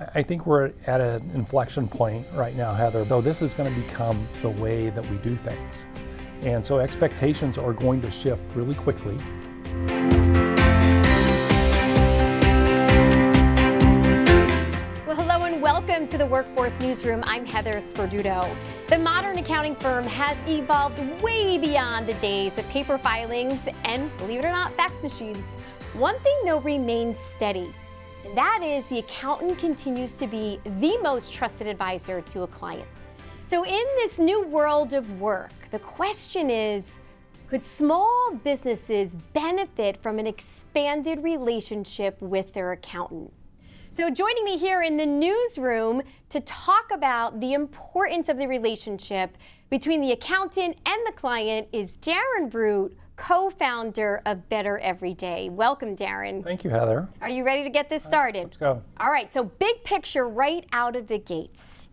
I think we're at an inflection point right now, Heather, though this is going to become the way that we do things. And so expectations are going to shift really quickly. Well, hello and welcome to the Workforce Newsroom. I'm Heather Sperduto. The modern accounting firm has evolved way beyond the days of paper filings and, believe it or not, fax machines. One thing, though, remains steady. And that is the accountant continues to be the most trusted advisor to a client. So in this new world of work, the question is, could small businesses benefit from an expanded relationship with their accountant? So joining me here in the newsroom to talk about the importance of the relationship between the accountant and the client is Darren Brute, co-founder of Better Every Day. Welcome, Darren. Thank you, Heather. Are you ready to get this started? Let's go. All right, so big picture right out of the gates.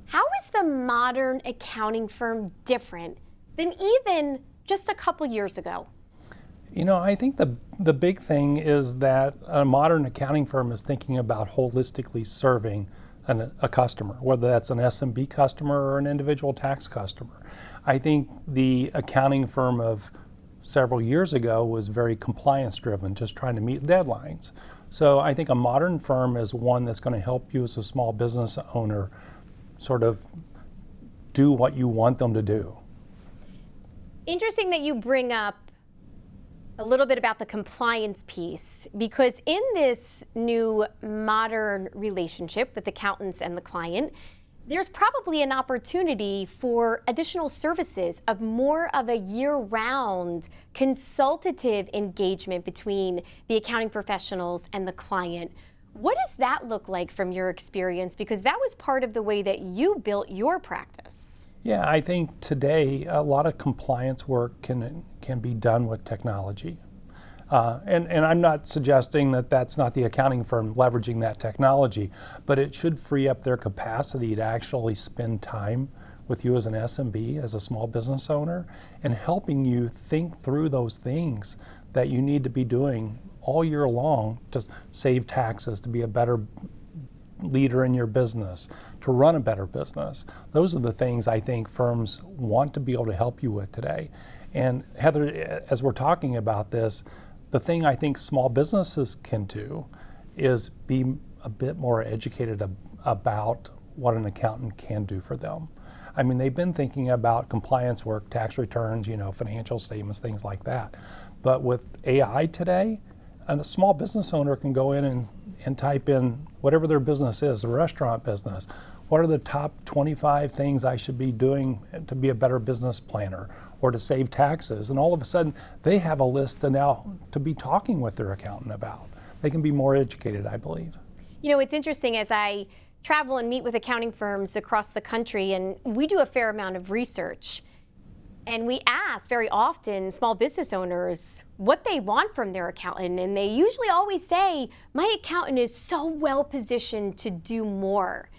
How is the modern accounting firm different than even just a couple years ago? You know, I think the big thing is that a modern accounting firm is thinking about holistically serving a customer, whether that's an SMB customer or an individual tax customer. I think the accounting firm of several years ago was very compliance driven, just trying to meet deadlines. So I think a modern firm is one that's going to help you as a small business owner sort of do what you want them to do. Interesting that you bring up a little bit about the compliance piece, because in this new modern relationship with accountants and the client, there's probably an opportunity for additional services of more of a year-round consultative engagement between the accounting professionals and the client. What does that look like from your experience? Because that was part of the way that you built your practice. Yeah, I think today a lot of compliance work can be done with technology. And I'm not suggesting that that's not the accounting firm leveraging that technology, but it should free up their capacity to actually spend time with you as an SMB, as a small business owner, and helping you think through those things that you need to be doing all year long to save taxes, to be a better leader in your business, to run a better business. Those are the things I think firms want to be able to help you with today. And Heather, as we're talking about this, the thing I think small businesses can do is be a bit more educated about what an accountant can do for them. I mean, they've been thinking about compliance work, tax returns, financial statements, things like that. But with AI today, a small business owner can go in and type in whatever their business is, a restaurant business. What are the top 25 things I should be doing to be a better business planner or to save taxes? And all of a sudden, they have a list to be talking with their accountant about. They can be more educated, I believe. You know, it's interesting as I travel and meet with accounting firms across the country, and we do a fair amount of research. And we ask very often small business owners what they want from their accountant, and they usually always say, my accountant is so well positioned to do more.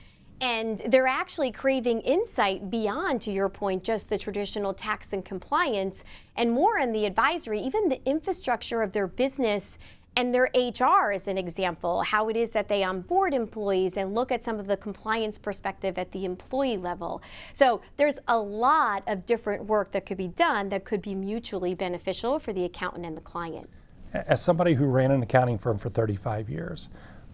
And they're actually craving insight beyond, to your point, just the traditional tax and compliance, and more in the advisory, even the infrastructure of their business and their HR as an example, how it is that they onboard employees and look at some of the compliance perspective at the employee level. So there's a lot of different work that could be done that could be mutually beneficial for the accountant and the client. As somebody who ran an accounting firm for 35 years,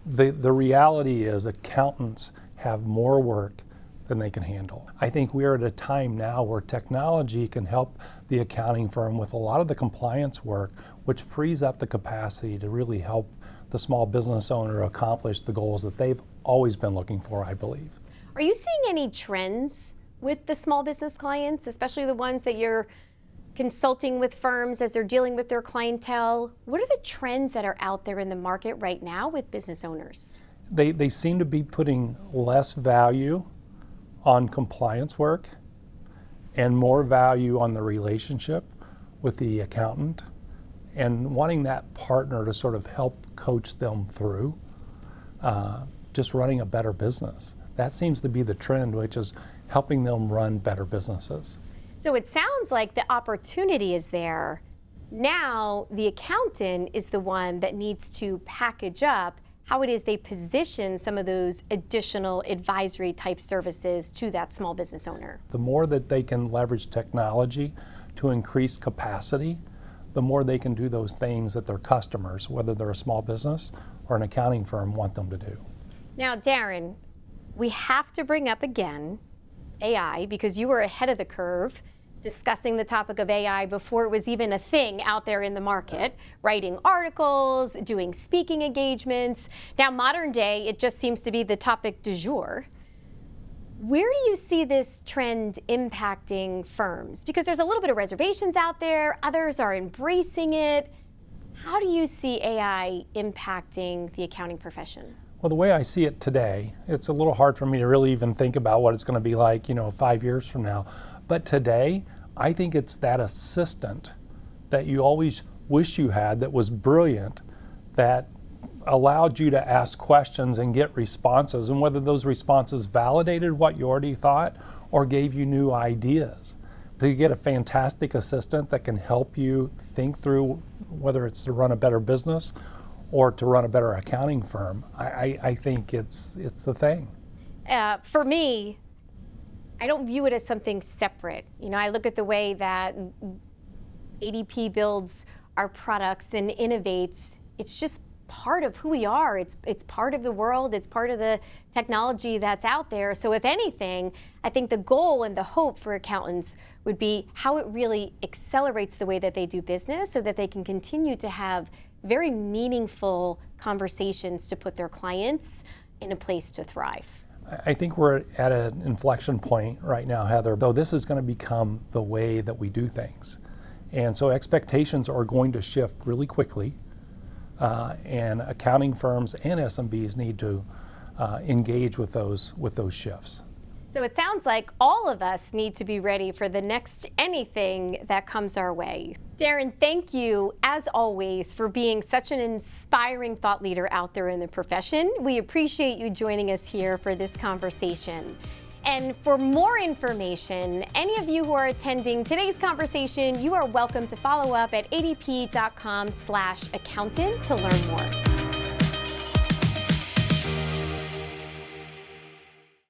the reality is accountants have more work than they can handle. I think we're at a time now where technology can help the accounting firm with a lot of the compliance work, which frees up the capacity to really help the small business owner accomplish the goals that they've always been looking for, I believe. Are you seeing any trends with the small business clients, especially the ones that you're consulting with firms as they're dealing with their clientele? What are the trends that are out there in the market right now with business owners? They seem to be putting less value on compliance work and more value on the relationship with the accountant and wanting that partner to sort of help coach them through just running a better business. That seems to be the trend, which is helping them run better businesses. So it sounds like the opportunity is there. Now the accountant is the one that needs to package up how it is they position some of those additional advisory type services to that small business owner. The more that they can leverage technology to increase capacity, the more they can do those things that their customers, whether they're a small business or an accounting firm, want them to do. Now, Darren, we have to bring up again AI because you were ahead of the curve discussing the topic of AI before it was even a thing out there in the market, writing articles, doing speaking engagements. Now, modern day, it just seems to be the topic du jour. Where do you see this trend impacting firms? Because there's a little bit of reservations out there, others are embracing it. How do you see AI impacting the accounting profession? Well, the way I see it today, it's a little hard for me to really even think about what it's going to be like, 5 years from now. But today, I think it's that assistant that you always wish you had that was brilliant, that allowed you to ask questions and get responses, and whether those responses validated what you already thought or gave you new ideas. To get a fantastic assistant that can help you think through whether it's to run a better business or to run a better accounting firm, I think it's the thing. For me, I don't view it as something separate. I look at the way that ADP builds our products and innovates. It's just part of who we are. It's part of the world. It's part of the technology that's out there. So if anything, I think the goal and the hope for accountants would be how it really accelerates the way that they do business so that they can continue to have very meaningful conversations to put their clients in a place to thrive. I think we're at an inflection point right now, Heather, though this is going to become the way that we do things. And so expectations are going to shift really quickly, and accounting firms and SMBs need to engage with those shifts. So it sounds like all of us need to be ready for the next anything that comes our way. Darren, thank you, as always, for being such an inspiring thought leader out there in the profession. We appreciate you joining us here for this conversation. And for more information, any of you who are attending today's conversation, you are welcome to follow up at adp.com/accountant to learn more.